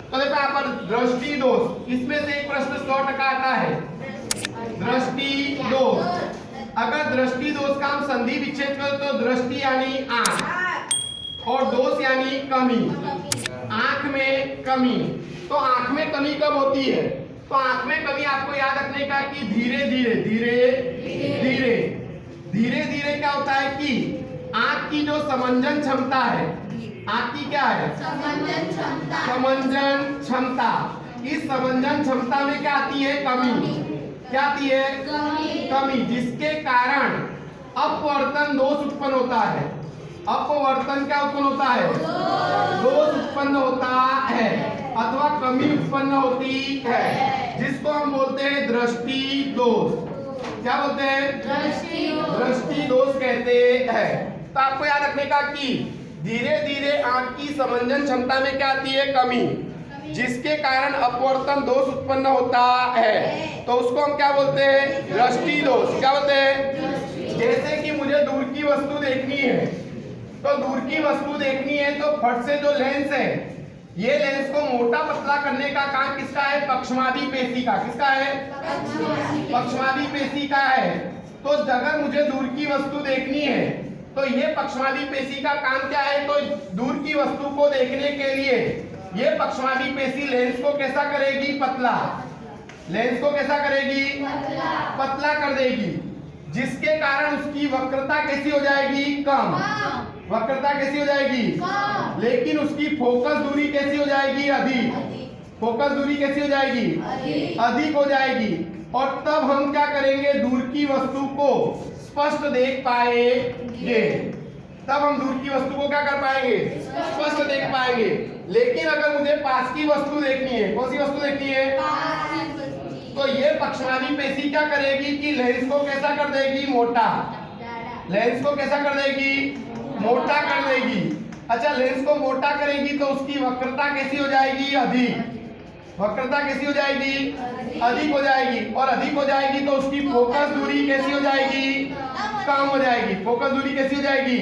तो देखो यहाँ पर दृष्टि दोष, इसमें से एक प्रश्न 100% आता है। दृष्टि दोष, अगर दृष्टि दोष का हम संधि विच्छेद करें तो दृष्टि यानी आंख और दोष यानी कमी, आंख में कमी। तो आंख में कमी कब होती है? तो आंख में कमी आपको याद रखने का कि धीरे धीरे धीरे धीरे धीरे धीरे क्या होता है कि आंख की जो समंजन क्षमता है, आंख की क्या है? समंजन क्षमता। इस समंजन क्षमता में क्या आती है? कमी। क्या आती है? कमी, जिसके कारण अपवर्तन दोष उत्पन्न होता है। अपवर्तन क्या उत्पन्न होता है? दोष उत्पन्न होता है अथवा कमी उत्पन्न होती है, जिसको हम बोलते हैं दृष्टि दोष। क्या बोलते हैं? दृष्टि दोष कहते हैं। तो आपको याद रखने का कि धीरे धीरे आंख की समंजन क्षमता में क्या आती है? कमी, जिसके कारण अपवर्तन दोष उत्पन्न होता है, तो उसको हम क्या बोलते हैं? दृष्टि दोष। क्या बोलते हैं? जैसे कि मुझे दूर की वस्तु देखनी है, तो दूर की वस्तु देखनी है तो फट से जो लेंस है, ये लेंस को मोटा पतला करने का काम किसका है? पक्षमादी पेशी का। किसका है? पक्षमादी पेशी का है। तो अगर मुझे दूर की वस्तु देखनी है तो ये पक्षमादी पेशी का काम क्या है? तो दूर की वस्तु को देखने के लिए ये पक्षमादी पेशी लेंस को कैसा करेगी? पतला। लेंस को कैसा करेगी? पतला कर देगी, जिसके कारण उसकी वक्रता कैसी हो जाएगी? कम। वक्रता कैसी हो जाएगी? लेकिन उसकी फोकस दूरी कैसी हो जाएगी? अधिक। फोकस दूरी कैसी हो जाएगी? अधिक हो जाएगी। और तब हम क्या करेंगे? दूर की वस्तु को स्पष्ट देख पाएंगे। तब हम दूर की वस्तु को क्या कर पाएंगे? स्पष्ट देख पाएंगे। लेकिन अगर मुझे पास की वस्तु देखनी है, कौन सी वस्तु देखनी है? तो ये पक्षमादी पेशी क्या करेगी कि लेंस को कैसा कर देगी? मोटा। लेंस को कैसा कर देगी? मोटा कर देगी। अच्छा, लेंस को मोटा करेगी तो उसकी वक्रता कैसी हो जाएगी? अधिक। वक्रता कैसी हो जाएगी? अधिक हो जाएगी। और अधिक हो जाएगी तो उसकी फोकस दूरी कैसी हो जाएगी? कम हो जाएगी। फोकस दूरी कैसी हो जाएगी?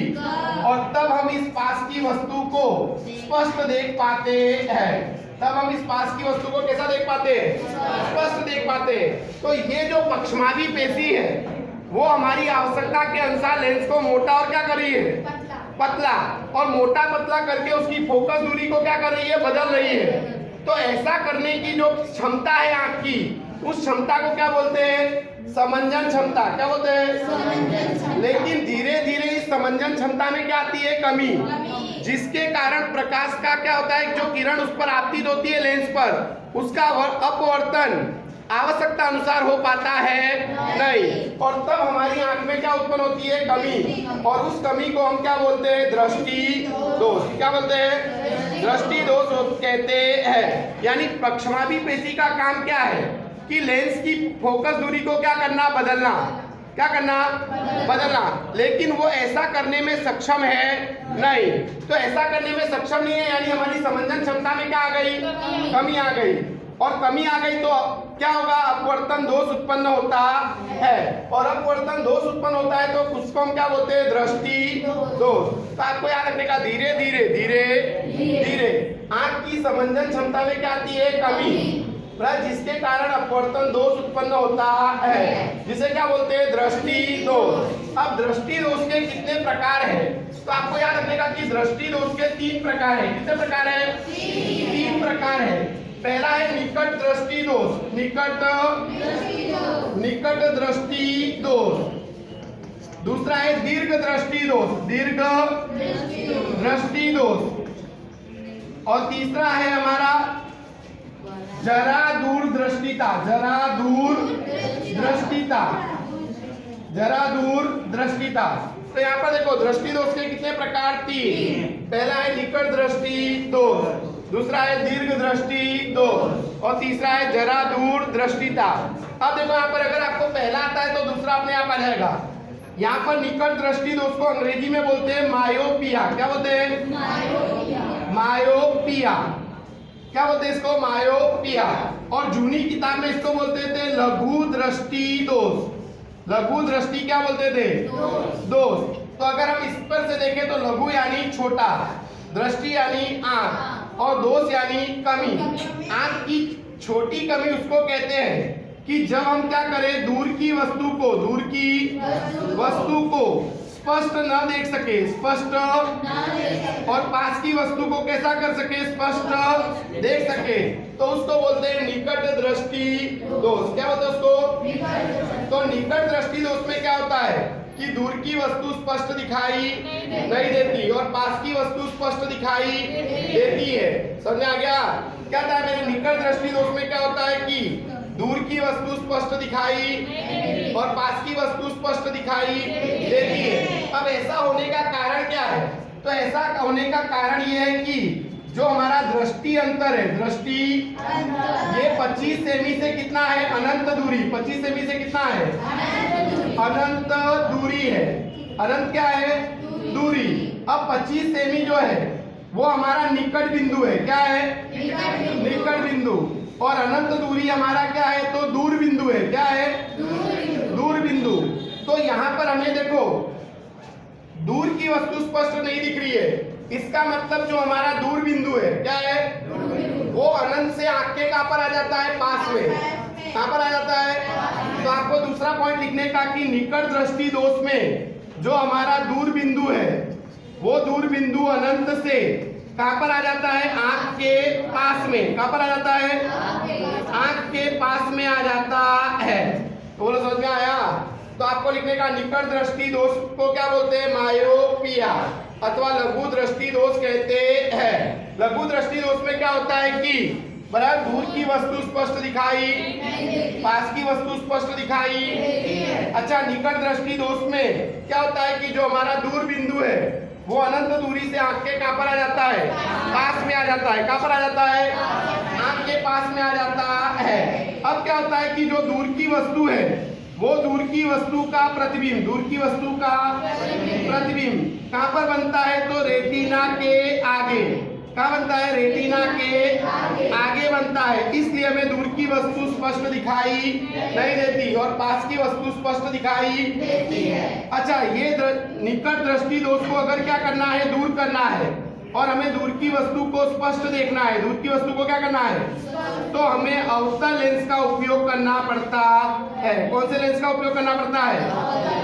और तब हम इस पास की वस्तु को स्पष्ट देख पाते हैं। तब हम इस पास की वस्तु को कैसा देख पाते हैं? स्पष्ट देख पाते हैं। तो ये जो पक्षमादी पेशी है वो हमारी आवश्यकता के अनुसार लेंस को मोटा और क्या कर रही है? पतला। और मोटा पतला करके उसकी फोकस दूरी को क्या कर रही है? बदल रही है। तो ऐसा करने की जो क्षमता है आंख की, उस क्षमता को क्या बोलते हैं? समंजन क्षमता। क्या बोलते हैं? लेकिन धीरे धीरे इस समंजन क्षमता में क्या आती है? कमी, जिसके कारण प्रकाश का क्या होता है? जो किरण उस पर आपतित होती है लेंस पर, उसका अपवर्तन आवश्यकता अनुसार हो पाता है नहीं। और तब हमारी आंख में क्या उत्पन्न होती है? कमी। और उस कमी को हम क्या बोलते हैं? दृष्टि दोष। क्या बोलते हैं? दृष्टि दोष कहते हैं। यानी पक्षमादी पेशी का काम क्या है कि लेंस की फोकस दूरी को क्या करना? बदलना। क्या करना? बदलना। लेकिन वो ऐसा करने में सक्षम है नहीं। तो ऐसा करने में सक्षम नहीं है, यानी हमारी समंजन क्षमता में क्या आ गई? कमी आ गई। और कमी आ गई तो क्या होगा? अपवर्तन दोष उत्पन्न होता है। और अपवर्तन दोष उत्पन्न होता है तो उसको हम क्या बोलते हैं? दृष्टि दोष। तो आपको याद रखने का धीरे धीरे धीरे धीरे आंख की समंजन क्षमता में क्या आती है? कमी, जिसके कारण अपवर्तन दोष उत्पन्न होता है, जिसे क्या बोलते हैं? दृष्टि दोष। अब दृष्टि दोष के कितने प्रकार है? तो आपको याद रखने का कि दृष्टि दोष के 3 प्रकार है। कितने प्रकार है? 3 प्रकार है। पहला है निकट दृष्टि दोष। निकट दृष्टि दोष। दूसरा है दीर्घ दृष्टि दोष। दीर्घ दृष्टि दोष। और तीसरा है हमारा जरा दूर दृष्टिता। जरा दूर दृष्टिता। जरा दूर दृष्टिता। तो यहाँ पर देखो दृष्टि दोष के कितने प्रकार? 3। पहला है निकट दृष्टि दोष, दूसरा है दीर्घ दृष्टि दोष और तीसरा है जरा दूर दृष्टिता। अब देखो यहाँ पर अगर आपको पहला आता है तो दूसरा अपने आप आ जाएगा। यहाँ पर निकट दृष्टि दोष को अंग्रेजी में बोलते हैं मायोपिया। क्या बोलते हैं? मायोपिया। क्या बोलते हैं इसको? मायोपिया। और जूनी किताब में इसको बोलते थे लघु दृष्टि दोष। लघु दृष्टि क्या बोलते थे? दोष। तो अगर हम इस पर से देखें तो लघु यानी छोटा, दृष्टि यानी आंख और दोष यानी कमी। आंख की छोटी कमी उसको कहते हैं कि जब हम क्या करें, दूर की वस्तु को स्पष्ट न देख सके, स्पष्ट, और पास की वस्तु को कैसा कर सके, स्पष्ट देख सके, तो उसको बोलते हैं निकट दृष्टि दोष। क्या बोलते हैं उसको? तो निकट दृष्टि दोष में क्या होता है कि दूर की वस्तु स्पष्ट दिखाई नहीं देती और पास की वस्तु स्पष्ट दिखाई देती है। समझ आ गया? क्या था मेरे निकट दृष्टि दोष में क्या होता है कि दूर की वस्तु स्पष्ट दिखाई और पास की वस्तु स्पष्ट दिखाई देती है। अब ऐसा होने का कारण क्या है? तो ऐसा होने का कारण ये है कि जो हमारा दृष्टि अंतर है, दृष्टि ये 25 सेमी से कितना है, अनंत दूरी, 25 सेमी से कितना है, अनंत दूरी है। अनंत क्या है? दूरी। अब 25 सेमी जो है वो हमारा निकट बिंदु है। क्या है? निकट बिंदु। और अनंत दूरी हमारा क्या है? तो दूर बिंदु है। क्या है? दूर बिंदु। तो यहाँ पर हमें देखो दूर की वस्तु स्पष्ट नहीं दिख रही है, इसका मतलब जो हमारा दूर बिंदु है क्या है, वो अनंत से आंख के कहां पर आ जाता है, पास में। कहां पर आ जाता है? तो आपको दूसरा पॉइंट लिखने का कि निकट दृष्टि दोष में जो हमारा दूर बिंदु है वो दूर बिंदु अनंत से कहां पर आ जाता है, आंख के पास में। कहां पर आ जाता है? आंख के पास में आ जाता है। तो बोलो समझ में आया? तो आपको लिखने का निकट दृष्टि दोष को क्या बोलते हैं, मायोपिया अथवा लघु दृष्टि दोष कहते हैं। लघु दृष्टि दोष में क्या होता है कि बराबर दूर की वस्तु स्पष्ट दिखाई, पास की वस्तु स्पष्ट दिखाई। अच्छा, निकट दृष्टि दोष में क्या होता है कि जो हमारा दूर बिंदु है वो अनंत दूरी से आंख के कहां पर आ जाता है, पास में आ जाता है। कहां पर आ जाता है? आंख के पास में आ जाता है। अब क्या होता है कि जो दूर की वस्तु है वो दूर की वस्तु का प्रतिबिंब, दूर की वस्तु का प्रतिबिंब कहां पर बनता है, तो रेटिना के आगे। कहां बनता है? रेटिना के आगे बनता है। इसलिए हमें दूर की वस्तु स्पष्ट दिखाई नहीं देती और पास की वस्तु स्पष्ट दिखाई देती है। अच्छा, ये निकट दृष्टि दोष को अगर क्या करना है, दूर करना है और हमें दूर की वस्तु को स्पष्ट देखना है, दूर की वस्तु को क्या करना है, तो हमें अवतल लेंस का उपयोग करना पड़ता है। कौन से लेंस का उपयोग करना पड़ता है?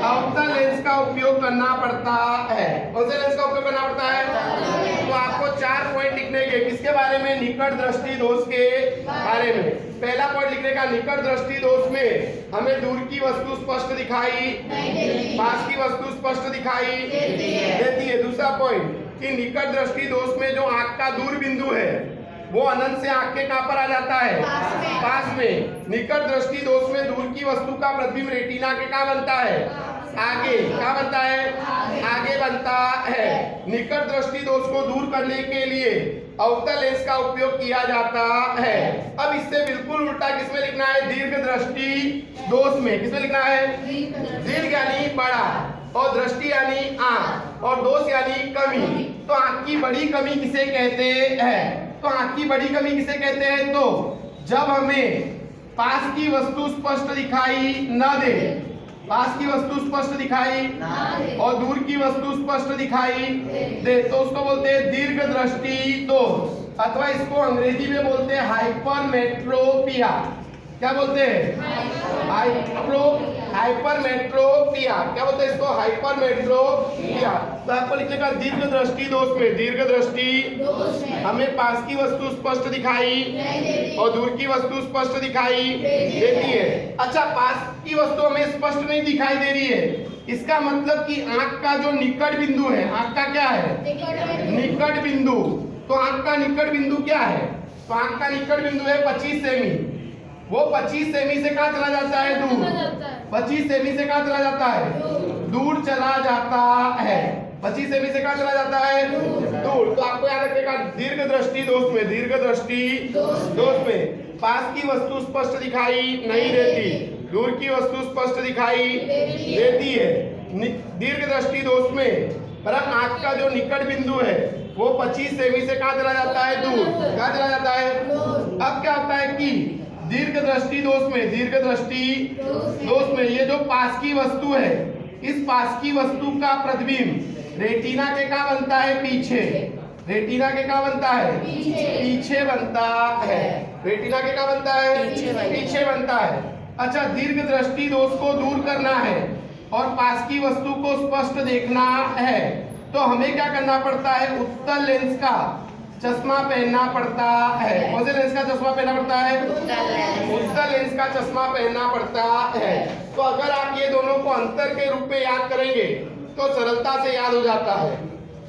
अवतल लेंस का उपयोग करना पड़ता है। कौन से लेंस का उपयोग करना पड़ता है? तो आपको 4 पॉइंट लिखने के किसके बारे में, निकट दृष्टि दोष के बारे में। पहला पॉइंट लिखने का, निकट दृष्टि दोष में हमें दूर की वस्तु स्पष्ट दिखाई, पास की वस्तु स्पष्ट दिखाई देती है। दूसरा पॉइंट कि निकट दृष्टि दोष में जो आंख का दूर बिंदु है वो अनंत से आंख के कहां पर आ जाता है, पास में। निकट दृष्टि दोष में दूर की वस्तु का प्रतिबिंब रेटिना के कहां बनता है, आगे। क्या बनता है? आगे बनता है। निकट दृष्टि दोष को दूर करने के लिए अवतल लेंस का उपयोग किया जाता है। अब इससे बिल्कुल उल्टा किसमें लिखना है, दीर्घ दृष्टि दोष में। किसमें लिखना है? दीर्घ यानी बड़ा और दृष्टि यानी आंख और दोष यानी कमी। तो आंख की बड़ी कमी किसे कहते हैं? तो आंख की बड़ी कमी किसे कहते हैं? तो जब हमें पास की वस्तु स्पष्ट दिखाई न दे, पास की वस्तु स्पष्ट दिखाई और दूर की वस्तु स्पष्ट दिखाई दे, तो उसको बोलते हैं दीर्घ दृष्टि दोष, अथवा इसको अंग्रेजी में बोलते हैं हाइपरमेट्रोपिया। क्या बोलते हैं? हाइपरमेट्रोपिया। क्या बोलते हैं इसको? हाइपरमेट्रोपिया। तो आपको लिखने का दीर्घ दृष्टि दोष में, दीर्घ दृष्टि हमें पास की वस्तु स्पष्ट दिखाई और दूर की वस्तु स्पष्ट दिखाई देती है। अच्छा, पास की वस्तु हमें स्पष्ट नहीं दिखाई दे रही है, इसका मतलब कि आंख का जो निकट बिंदु है, आंख का क्या है, निकट बिंदु। तो आंख का निकट बिंदु क्या है? तो आंख का निकट बिंदु है 25 सेमी। वो 25 सेमी से कहां चला जाता है, दूर। 25 सेमी से कहां चला जाता है, दूर चला जाता है। 25 सेमी से कहां चला जाता है, दूर। तो आपको याद रखिएगा दीर्घ दृष्टि दोष में, दीर्घ दृष्टि दोष में पास की वस्तु स्पष्ट दिखाई नहीं देती, दूर की वस्तु स्पष्ट दिखाई देती है। दीर्घ दृष्टि दोष में पर आंख का जो निकट बिंदु है वो 25 सेमी से कहां चला जाता है, दूर। कहां चला जाता है? अब क्या होता है कि दीर्घ दृष्टि दोष में, दीर्घ दृष्टि दोष में ये जो पास की वस्तु है, इस पास की वस्तु का प्रतिबिंब रेटिना के कहां बनता है, पीछे। रेटिना के क्या बनता है? पीछे बनता है। रेटिना के क्या बनता है? पीछे बनता है। अच्छा, दीर्घ दृष्टि दोष को दूर करना है और पास की वस्तु को स्पष्ट देखना है तो हमें क्या करना पड़ता है? उत्तल लेंस का चश्मा पहनना पड़ता है। कौन से लेंस का चश्मा पहनना पड़ता है? उत्तल लेंस का चश्मा पहनना पड़ता है। तो अगर आप ये दोनों को अंतर के रूप में याद करेंगे तो सरलता से याद हो जाता है।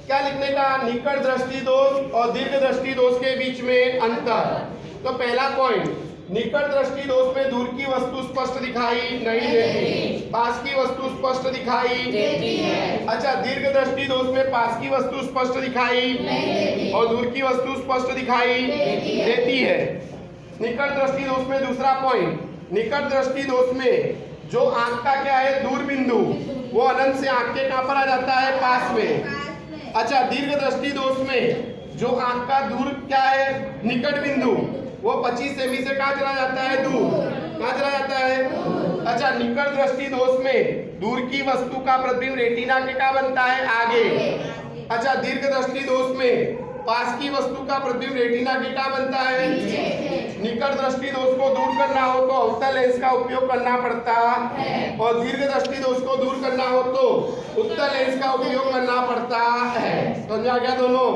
क्या लिखने का? निकट दृष्टि दोष और दीर्घ दृष्टि दोष के बीच में अंतर। तो पहला पॉइंट, निकट दृष्टि दोष में दूर की वस्तु स्पष्ट दिखाई नहीं देती, पास की वस्तु स्पष्ट दिखाई देती है। अच्छा, दीर्घ दृष्टि दोष में पास की वस्तु स्पष्ट दिखाई नहीं देती और दूर की वस्तु स्पष्ट दिखाई देती है। निकट दृष्टि दोष में दूसरा पॉइंट, निकट दृष्टि दोष में जो आंख का क्या है? दूर बिंदु, वो अनंत से आंख के कहां पर आ जाता है? पास में। अच्छा, दीर्घ दृष्टि दोष में जो आंख का दूर क्या है? निकट बिंदु, वो 25 सेमी से कहां चला जाता है? दूर। कहां चला जाता है? अच्छा, निकट दृष्टि दोष में दूर की वस्तु का प्रतिबिंब रेटिना के क्या बनता है? आगे। अच्छा, दीर्घ दृष्टि दोष में पास की वस्तु का प्रतिबिंब रेटिना के क्या बनता है? निकट दृष्टि दोष को दूर करना हो तो अवतल लेंस का उपयोग करना पड़ता है और दीर्घ दृष्टि दोष को दूर करना हो तो उत्तल लेंस का उपयोग करना पड़ता है। समझा गया दोनों?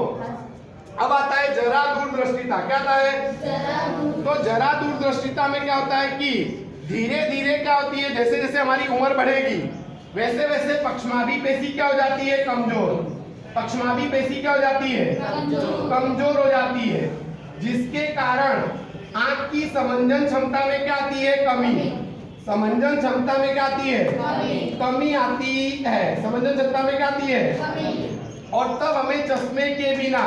अब आता है जरा दूरदृष्टिता। क्या आता है? तो जरा दूरदृष्टिता में क्या होता है कि धीरे धीरे क्या होती है, जैसे जैसे हमारी उम्र बढ़ेगी वैसे वैसे पक्षमाभी पेशी क्या हो जाती है? कमजोर। पक्षमाभी पेशी क्या हो जाती है? कमजोर हो जाती है, जिसके कारण आंख की समंजन क्षमता में क्या आती है? कमी। समंजन क्षमता में क्या आती है? कमी आती है। समंजन क्षमता में क्या आती है? और तब हमें चश्मे के बिना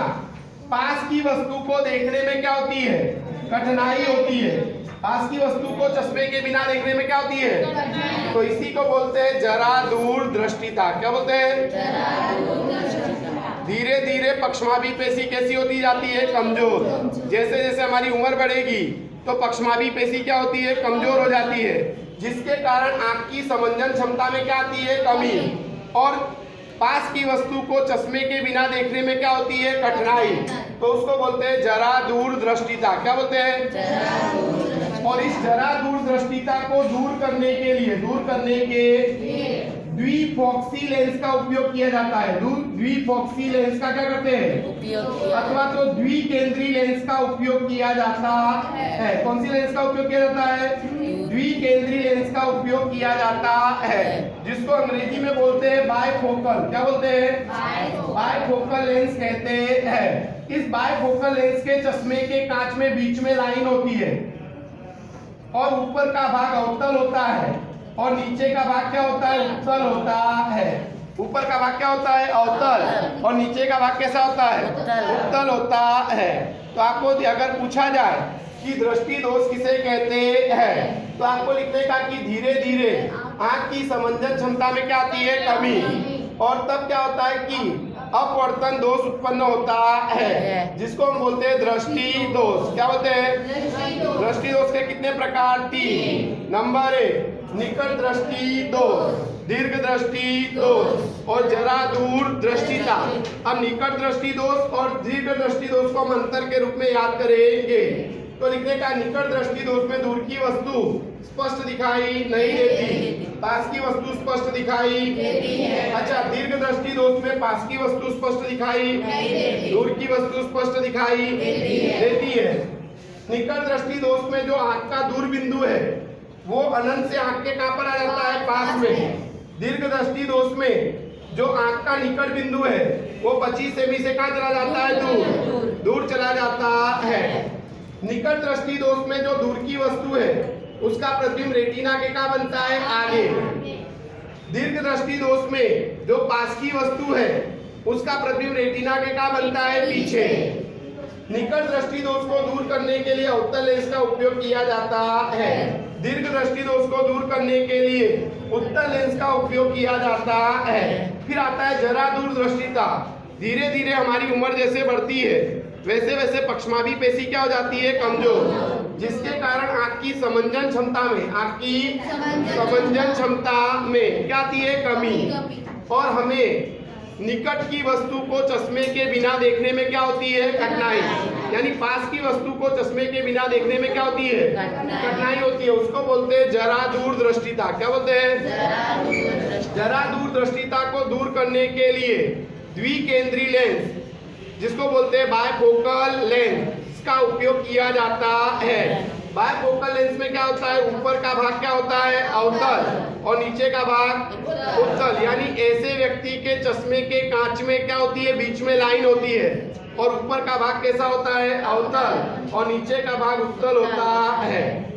पास की वस्तु को देखने में क्या होती है? कठिनाई होती है। पास की वस्तु को चश्मे के बिना देखने में क्या होती है? तो इसी को बोलते हैं जरा दूरदृष्टिता। क्या बोलते हैं? धीरे धीरे पक्षमाभी पेशी कैसी होती जाती है? कमजोर। जैसे जैसे हमारी उम्र बढ़ेगी तो पक्षमाभी पेशी क्या होती है? कमजोर हो जाती है, जिसके कारण आंख की समंजन क्षमता में क्या आती है? कमी। और पास की वस्तु को चश्मे के बिना देखने में क्या होती है? कठिनाई। तो उसको बोलते हैं जरा दूरदृष्टिता। क्या बोलते हैं? और इस जरा दूरदृष्टिता को दूर करने के द्विफॉक्सी लेंस का उपयोग किया जाता है। द्विफॉक्सी लेंस का क्या करते हैं? उपयोग। अथवा तो द्विकेंद्रीय लेंस का उपयोग किया जाता है। कौन सी लेंस का उपयोग किया जाता है? द्विकेंद्रीय लेंस का उपयोग किया जाता है, जिसको अंग्रेजी में बोलते हैं बायफोकल। क्या बोलते हैं? बायफोकल लेंस कहते हैं। इस बायफोकल लेंस के चश्मे के कांच में बीच में लाइन होती है और ऊपर का भाग अवतल होता है और नीचे का भाग क्या होता है? उत्तल होता है। ऊपर का भाग क्या होता है? अवतल। और नीचे का भाग कैसा होता है? उत्तल होता है। तो आपको अगर पूछा जाए कि दृष्टि दोष किसे कहते हैं तो आपको लिखने का कि धीरे धीरे आंख की समंजन क्षमता में क्या आती है? कमी। और तब क्या होता है कि अपवर्तन दोष उत्पन्न होता है, जिसको हम बोलते हैं दृष्टि दोष। क्या बोलते हैं? दृष्टि दोष के कितने प्रकार? 3। नंबर 1 निकट दृष्टि दोष, दीर्घ दृष्टि दोष और जरा दूर दृष्टिता। अब निकट दृष्टि दोष और दीर्घ दृष्टि दोष को हम अंतर के रूप में याद करेंगे। तो लिखने का निकट दृष्टि दोष में दूर की वस्तु स्पष्ट दिखाई नहीं देती, पास की वस्तु स्पष्ट दिखाई देती है। अच्छा, दीर्घ दृष्टि दोष में पास की वस्तु स्पष्ट दिखाई नहीं देती, दूर की वस्तु स्पष्ट दिखाई देती है। निकट दृष्टि दोष में जो आंख का दूर बिंदु है वो अनंत से आंख के कहां पर आ जाता है? पास में। दीर्घ दृष्टि दोष में जो आंख का निकट बिंदु है वो 25 सेमी से कहां चला जाता है? दूर चला जाता है। निकट दृष्टि दोष में जो दूर की वस्तु है उसका प्रतिबिंब रेटिना के कहां बनता है? आगे। दीर्घ दृष्टि दोष में जो पास की वस्तु है उसका प्रतिबिंब रेटिना के कहां बनता है? पीछे। निकट दृष्टि दोष को दूर करने के लिए अवतल लेंस का उपयोग किया जाता है। दीर्घ दृष्टि दोष को दूर करने के लिए उत्तल लेंस का उपयोग किया जाता है। फिर आता है जरा दूरदृष्टिता। धीरे धीरे हमारी उम्र जैसे बढ़ती है वैसे वैसे पक्षमाभी पेशी क्या हो जाती है? कमजोर, जिसके कारण आंख की समंजन क्षमता में क्या आती है? कमी। और हमें निकट की वस्तु को चश्मे के बिना देखने में क्या होती है? कठिनाई। यानी पास की वस्तु को चश्मे के बिना देखने में क्या होती है? कठिनाई होती है। उसको बोलते हैं जरा दूरदृष्टिता। क्या बोलते हैं? जरा दूरदृष्टिता को दूर करने के लिए द्विकेंद्रीय लेंस, जिसको बोलते हैं बायफोकल लेंस, का उपयोग किया जाता है। बायफोकल लेंस में क्या होता है? ऊपर का भाग क्या होता है? अवतल, और नीचे का भाग उत्तल। यानी ऐसे व्यक्ति के चश्मे के कांच में क्या होती है? बीच में लाइन होती है, और ऊपर का भाग कैसा होता है? अवतल, और नीचे का भाग उत्तल होता है।